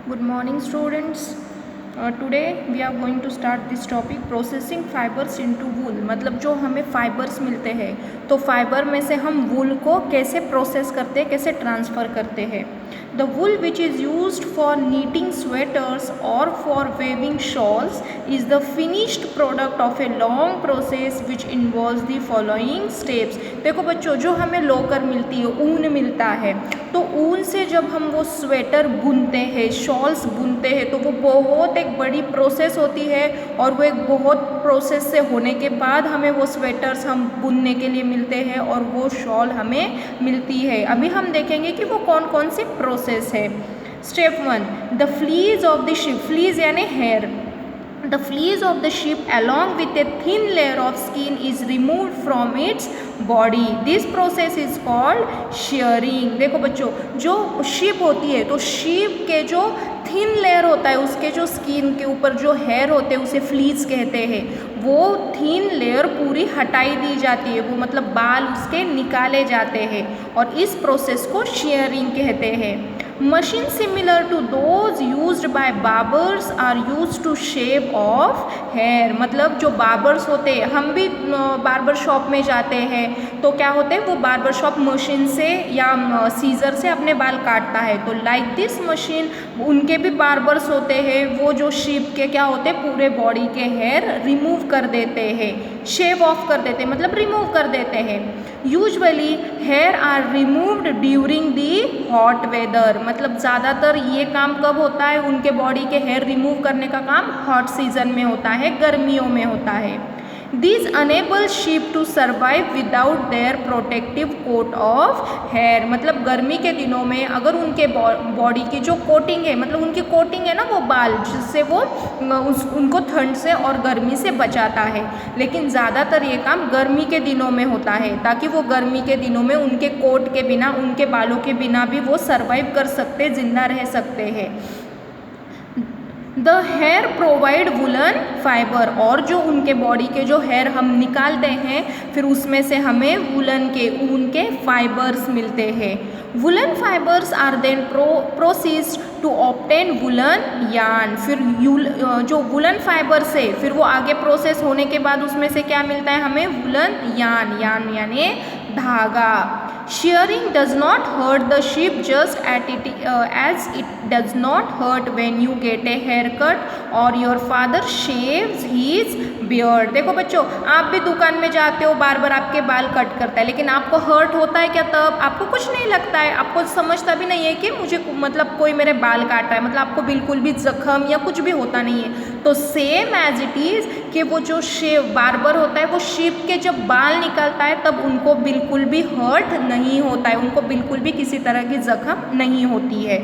Good morning students. Today we are going to start this topic processing fibers into wool. मतलब जो हमें fibres मिलते हैं तो फाइबर में से हम वूल को कैसे प्रोसेस करते हैं, कैसे ट्रांसफ़र करते हैं. The wool which is used for knitting sweaters or for weaving shawls is the finished product of a long process which involves the following steps. देखो बच्चों, जो हमें लोकर मिलती है, ऊन मिलता है, तो ऊन से जब हम वो स्वेटर बुनते हैं, शॉल्स बुनते हैं, तो वो बहुत एक बड़ी प्रोसेस होती है और वो एक बहुत प्रोसेस से होने के बाद हमें वो स्वेटर्स हम बुनने के लिए मिलते हैं और वो शॉल हमें मिलती है. अभी हम देखेंगे कि वो कौन कौन सी प्रोसेस है. Step 1, the fleas of the ship. Fleas यानी hair. The fleece of the sheep along with a thin layer of skin is removed from its body. This process is called shearing. देखो बच्चों, जो sheep होती है तो sheep के जो thin layer होता है, उसके जो स्किन के ऊपर जो हेयर होते हैं उसे फ्लीज कहते हैं. वो थिन लेयर पूरी हटाई दी जाती है, वो मतलब बाल उसके निकाले जाते हैं और इस प्रोसेस को शेयरिंग कहते हैं. Machine similar to those used by barbers are used to shave off hair. मतलब जो बार्बर्स होते हैं, हम भी बार्बर शॉप में जाते हैं तो क्या होते हैं, वो बार्बर शॉप मशीन से या सीजर से अपने बाल काटता है. तो लाइक दिस मशीन उनके भी बार्बर्स होते हैं, वो जो शीप के क्या होते हैं, पूरे बॉडी के हेयर रिमूव कर देते हैं, शेव ऑफ कर देते हैं, मतलब रिमूव कर देते हैं. Usually hair are removed during the hot weather. मतलब ज़्यादातर ये काम कब होता है, उनके बॉडी के हेयर रिमूव करने का काम हॉट सीजन में होता है, गर्मियों में होता है. These enable sheep to survive without their protective coat of hair. मतलब गर्मी के दिनों में अगर उनके बॉडी की जो कोटिंग है, मतलब उनकी कोटिंग है ना वो बाल, जिससे वो उनको ठंड से और गर्मी से बचाता है. लेकिन ज़्यादातर ये काम गर्मी के दिनों में होता है ताकि वो गर्मी के दिनों में उनके कोट के बिना, उनके बालों के बिना भी वो सर्वाइव कर सकते, जिंदा रह सकते हैं. The hair provide woollen fibre. और जो उनके बॉडी के जो हेयर हम निकालते हैं फिर उसमें से हमें वुलन के, ऊन के फाइबर्स मिलते हैं. Woollen fibres are then processed to obtain woollen yarn. फिर जो वुलन फाइबर से फिर वो आगे प्रोसेस होने के बाद उसमें से क्या मिलता है हमें, वुलन यार्न. यार्न यानी धागा. Shearing does not hurt the sheep just as it does not hurt when you get a haircut or your father shaves his beard. देखो बच्चों, आप भी दुकान में जाते हो, बार बार आपके बाल कट करता है, लेकिन आपको हर्ट होता है क्या? तब आपको कुछ नहीं लगता है, आपको समझता भी नहीं है कि मुझे मतलब कोई मेरे बाल काट रहा है, मतलब आपको बिल्कुल भी जख्म या कुछ भी होता नहीं है. तो सेम एज इट इज़ कि वो जो बार्बर होता है वो शीप के जब बाल निकालता है तब उनको बिल्कुल भी हर्ट नहीं होता है, उनको बिल्कुल भी किसी तरह की जख्म नहीं होती है.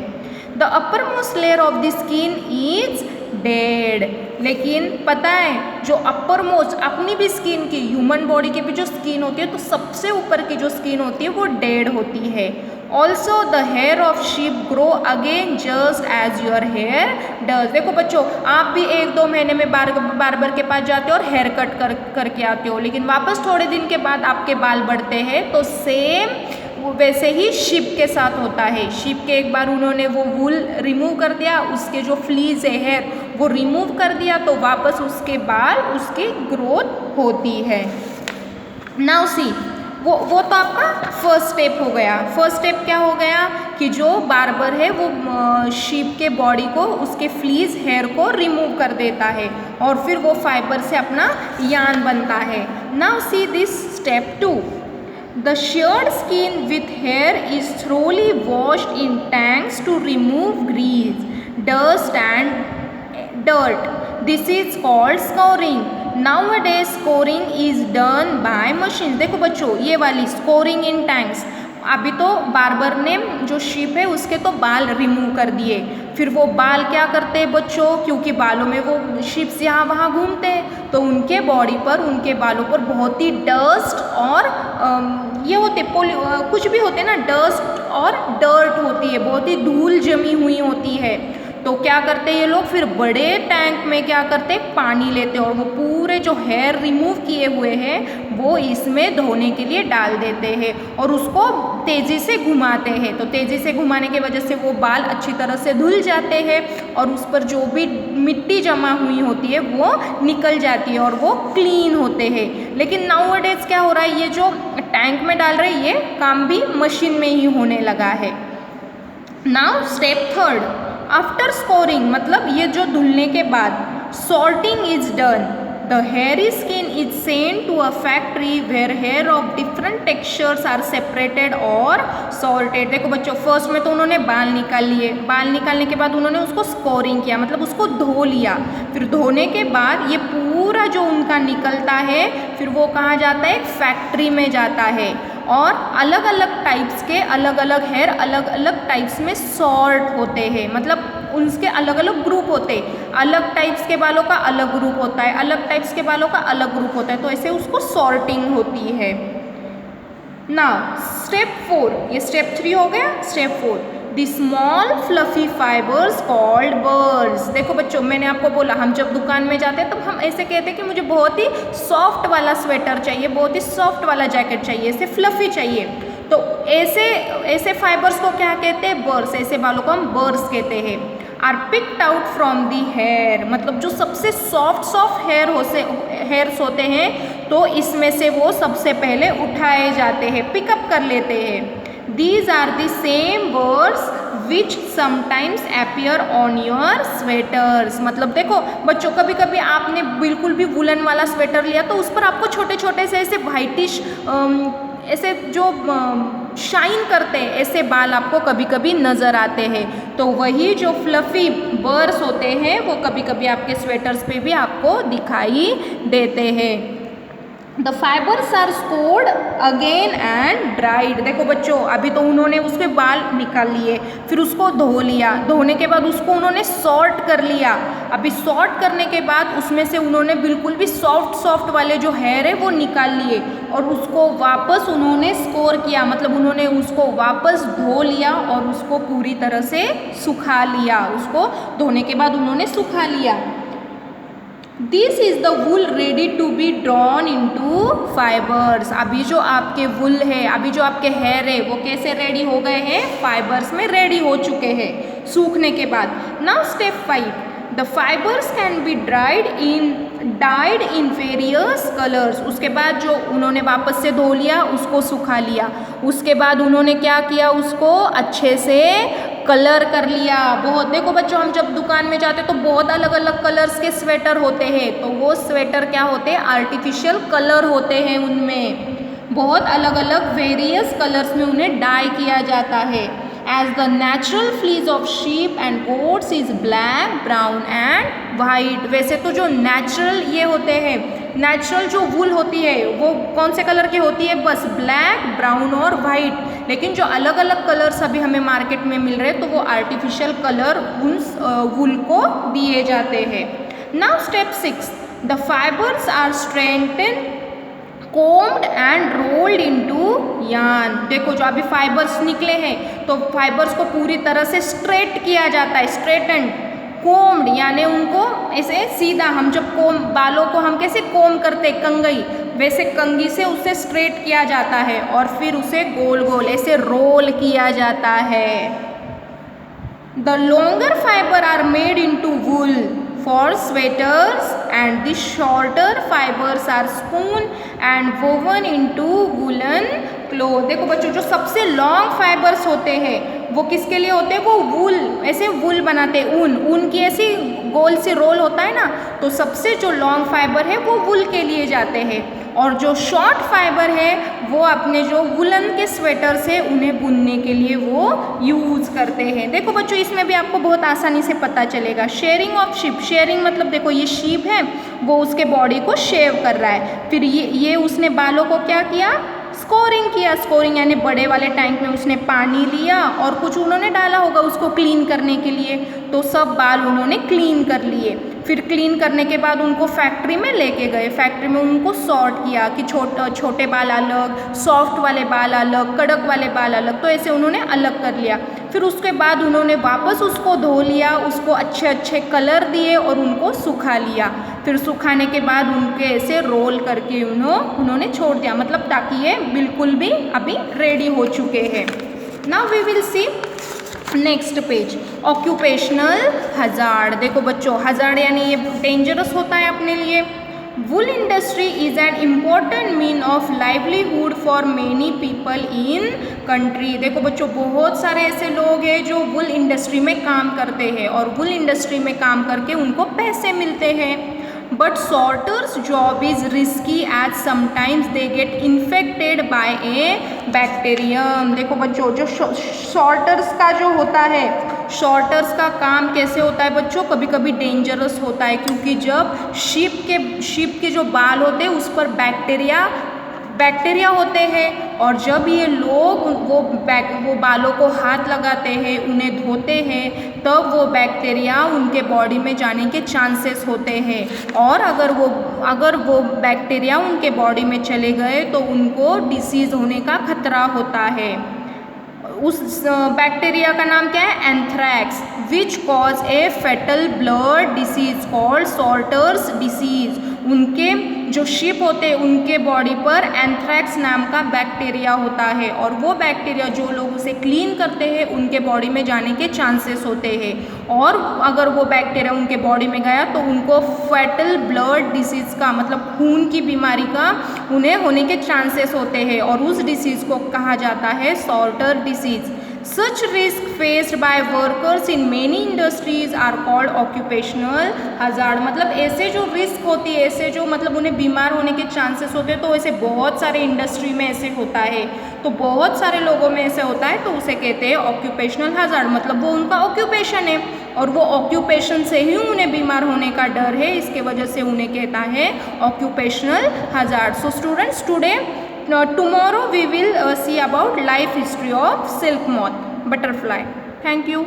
The upper most layer of the skin is dead. लेकिन पता है जो अपर मोस्ट अपनी भी स्किन की, ह्यूमन बॉडी की भी जो स्किन होती है तो सबसे ऊपर की जो स्किन होती है वो डेड होती है. Also the hair of sheep grow again just as your hair does. देखो बच्चों, आप भी 1-2 महीने में बार्बर के पास जाते हो और हेयर कट करके आते हो, लेकिन वापस थोड़े दिन के बाद आपके बाल बढ़ते हैं. तो सेम वैसे ही शीप के साथ होता है. शीप के एक बार उन्होंने वो वूल रिमूव कर दिया, उसके जो फ्लीज है हेयर वो रिमूव कर दिया, तो वापस उसके बाल, उसकी ग्रोथ होती है. नाउ सी, वो तो आपका फर्स्ट स्टेप हो गया. फर्स्ट स्टेप क्या हो गया कि जो बार्बर है वो शीप के बॉडी को, उसके फ्लीज हेयर को रिमूव कर देता है और फिर वो फाइबर से अपना यार्न बनता है. Now see this step 2. The sheared skin with hair is thoroughly washed in tanks to remove grease, dust and dirt. This is called scouring. Nowadays scouring is done by machines. देखो बच्चों, ये वाली scoring इन tanks, अभी तो barber ने जो sheep है उसके तो बाल रिमूव कर दिए, फिर वो बाल क्या करते हैं बच्चों, क्योंकि बालों में वो शीप्स यहाँ वहाँ घूमते हैं तो उनके बॉडी पर, उनके बालों पर बहुत ही डस्ट और ये होते कुछ भी होते हैं ना, डस्ट और डर्ट होती है, बहुत ही धूल जमी हुई होती है. तो क्या करते हैं ये लोग, फिर बड़े टैंक में क्या करते हैं, पानी लेते हैं और वो पूरे जो हेयर रिमूव किए हुए हैं वो इसमें धोने के लिए डाल देते हैं और उसको तेज़ी से घुमाते हैं। तो तेज़ी से घुमाने की वजह से वो बाल अच्छी तरह से धुल जाते हैं और उस पर जो भी मिट्टी जमा हुई होती है वो निकल जाती है और वो क्लीन होते हैं। लेकिन नाउअडेज क्या हो रहा है, ये जो टैंक में डाल रहे हैं ये काम भी मशीन में ही होने लगा है। Now step third, after scoring मतलब ये जो धुलने के बाद sorting is done. The hairy skin is sent to a factory where hair of different textures are separated और sorted। देखो बच्चों, फर्स्ट में तो उन्होंने बाल निकाल लिए, बाल निकालने के बाद उन्होंने उसको स्कोरिंग किया, मतलब उसको धो लिया। फिर धोने के बाद ये पूरा जो उनका निकलता है फिर वो कहाँ जाता है, एक फैक्ट्री में जाता है और अलग अलग टाइप्स के अलग अलग हेयर अलग अलग टाइप्स में सॉर्ट होते हैं, मतलब उनके अलग अलग ग्रुप होते हैं। अलग टाइप्स के बालों का अलग ग्रुप होता है, अलग टाइप्स के बालों का अलग ग्रुप होता है, तो ऐसे उसको सॉर्टिंग होती है। नाउ स्टेप 4, ये स्टेप 3 हो गया। Step 4, the small fluffy fibres called birds. देखो बच्चों, मैंने आपको बोला हम जब दुकान में जाते हैं तब हम ऐसे कहते हैं कि मुझे बहुत ही सॉफ्ट वाला स्वेटर चाहिए, बहुत ही सॉफ्ट वाला जैकेट चाहिए, ऐसे फ्लफी चाहिए। तो ऐसे फाइबर्स को क्या कहते हैं, बर्ड्स। ऐसे बालों को हम बर्ड्स कहते हैं। Are picked out from the hair, मतलब जो सबसे सॉफ्ट हेयर्स होते हैं तो इसमें से वो सबसे पहले उठाए जाते हैं, पिकअप कर लेते हैं। These are the same birds which sometimes appear on your sweaters. मतलब देखो बच्चों, कभी कभी आपने बिल्कुल भी वुलन वाला स्वेटर लिया तो उस पर आपको छोटे छोटे से ऐसे वाइटिश ऐसे जो शाइन करते हैं ऐसे बाल आपको कभी कभी नज़र आते हैं। तो वही जो फ्लफी बर्ड्स होते हैं वो कभी कभी आपके स्वेटर्स पे भी आपको दिखाई देते हैं। The fibres are scoured again and dried. देखो बच्चों, अभी तो उन्होंने उसके बाल निकाल लिए, फिर उसको धो लिया, धोने के बाद उसको उन्होंने सॉर्ट कर लिया। अभी सॉर्ट करने के बाद उसमें से उन्होंने बिल्कुल भी सॉफ्ट वाले जो हेयर है वो निकाल लिए और उसको वापस उन्होंने स्कोर किया, मतलब उन्होंने उसको वापस धो लिया और उसको पूरी तरह से सुखा लिया। उसको धोने के बाद उन्होंने सुखा लिया। This is the wool ready to be drawn into fibres. अभी जो आपके वुल है, अभी जो आपके हेयर है वो कैसे रेडी हो गए हैं, फाइबर्स में रेडी हो चुके हैं सूखने के बाद। Now step 5, the fibres can be died in various colours. उसके बाद जो उन्होंने वापस से धो लिया, उसको सुखा लिया, उसके बाद उन्होंने क्या किया, उसको अच्छे से कलर कर लिया। बहुत देखो बच्चों, हम जब दुकान में जाते तो बहुत अलग अलग कलर्स के स्वेटर होते हैं, तो वो स्वेटर क्या होते हैं, आर्टिफिशियल कलर होते हैं, उनमें बहुत अलग अलग वेरियस कलर्स में उन्हें डाई किया जाता है। As the natural fleece of sheep and goats is black, brown and white। वैसे तो जो नेचुरल ये होते हैं, नेचुरल जो वूल होती है वो कौन से कलर की होती है, बस ब्लैक, ब्राउन और वाइट। लेकिन जो अलग अलग कलर्स अभी हमें मार्केट में मिल रहे हैं तो वो आर्टिफिशियल कलर उस वूल को दिए जाते हैं। Now step 6, the fibres are strengthened, combed and rolled into yarn. देखो जो अभी फाइबर्स निकले हैं तो फाइबर्स को पूरी तरह से स्ट्रेट किया जाता है, स्ट्रेटेंड, कोम्ड यानी उनको ऐसे सीधा, हम जब बालों को हम कैसे कोम करते कंघी, वैसे कंघी से उसे स्ट्रेट किया जाता है और फिर उसे गोल गोल ऐसे रोल किया जाता है। The longer fibre are made into wool for sweaters and the shorter fibers are spun and woven into woolen cloth। देखो बच्चों, जो सबसे लॉन्ग फाइबर्स होते हैं वो किसके लिए होते हैं, वो वूल, ऐसे वूल बनाते हैं, ऊन की ऐसी गोल से रोल होता है ना, तो सबसे जो लॉन्ग फाइबर है वो वूल के लिए जाते हैं और जो शॉर्ट फाइबर है वो अपने जो वुलन के स्वेटर्स है उन्हें बुनने के लिए वो यूज़ करते हैं। देखो बच्चों, इसमें भी आपको बहुत आसानी से पता चलेगा। शेयरिंग ऑफ शीप, शेयरिंग मतलब देखो ये शीप है, वो उसके बॉडी को शेव कर रहा है, फिर ये उसने बालों को क्या किया, स्कोरिंग किया। स्कोरिंग यानी बड़े वाले टैंक में उसने पानी लिया और कुछ उन्होंने डाला होगा उसको क्लीन करने के लिए, तो सब बाल उन्होंने क्लीन कर लिए। फिर क्लीन करने के बाद उनको फैक्ट्री में लेके गए, फैक्ट्री में उनको सॉर्ट किया कि छोटे बाल अलग, सॉफ्ट वाले बाल अलग, कड़क वाले बाल अलग, तो ऐसे उन्होंने अलग कर लिया। फिर उसके बाद उन्होंने वापस उसको धो लिया, उसको अच्छे अच्छे कलर दिए और उनको सुखा लिया। फिर सुखाने के बाद उनके ऐसे रोल करके उन्होंने छोड़ दिया, मतलब ताकि ये बिल्कुल भी अभी रेडी हो चुके हैं। Now we will see next page, occupational hazard. देखो बच्चों, हजार्ड यानी ये डेंजरस होता है अपने लिए। Wool industry is an important mean of livelihood for many people in country. देखो बच्चों, बहुत सारे ऐसे लोग हैं जो वुल इंडस्ट्री में काम करते हैं और वुल इंडस्ट्री में काम करके उनको पैसे मिलते हैं। But sorters job is risky as sometimes they get infected by a bacterium. देखो बच्चों, जो सॉर्टर्स का जो होता है, सॉर्टर्स का काम कैसे होता है बच्चों, कभी कभी डेंजरस होता है, क्योंकि जब शिप के जो बाल होते हैं उस पर बैक्टीरिया होते हैं, और जब ये लोग वो बालों को हाथ लगाते हैं, उन्हें धोते हैं, तब वो बैक्टीरिया उनके बॉडी में जाने के चांसेस होते हैं। और अगर वो बैक्टीरिया उनके बॉडी में चले गए तो उनको डिसीज़ होने का खतरा होता है। उस बैक्टीरिया का नाम क्या है? Anthrax, which cause a fatal blood disease called sorters disease. उनके जो शिप होते हैं उनके बॉडी पर एंथ्रैक्स नाम का बैक्टीरिया होता है, और वो बैक्टीरिया जो लोग उसे क्लीन करते हैं उनके बॉडी में जाने के चांसेस होते हैं, और अगर वो बैक्टीरिया उनके बॉडी में गया तो उनको फेटल ब्लड डिसीज़ का, मतलब खून की बीमारी का उन्हें होने के चांसेस होते हैं, और उस डिसीज़ को कहा जाता है sorter disease. Such risk faced by workers in many industries are called occupational hazard। मतलब ऐसे जो रिस्क होती है, ऐसे जो मतलब उन्हें बीमार होने के चांसेस होते हैं, तो ऐसे बहुत सारे इंडस्ट्री में ऐसे होता है, तो बहुत सारे लोगों में ऐसे होता है, तो उसे कहते हैं ऑक्यूपेशनल हजार्ड। मतलब वो उनका ऑक्यूपेशन है और वो ऑक्यूपेशन से ही उन्हें बीमार होने का डर है, इसके वजह से उन्हें कहता है occupational hazard. So students, today tomorrow we will see about life history of silk moth, butterfly. Thank you.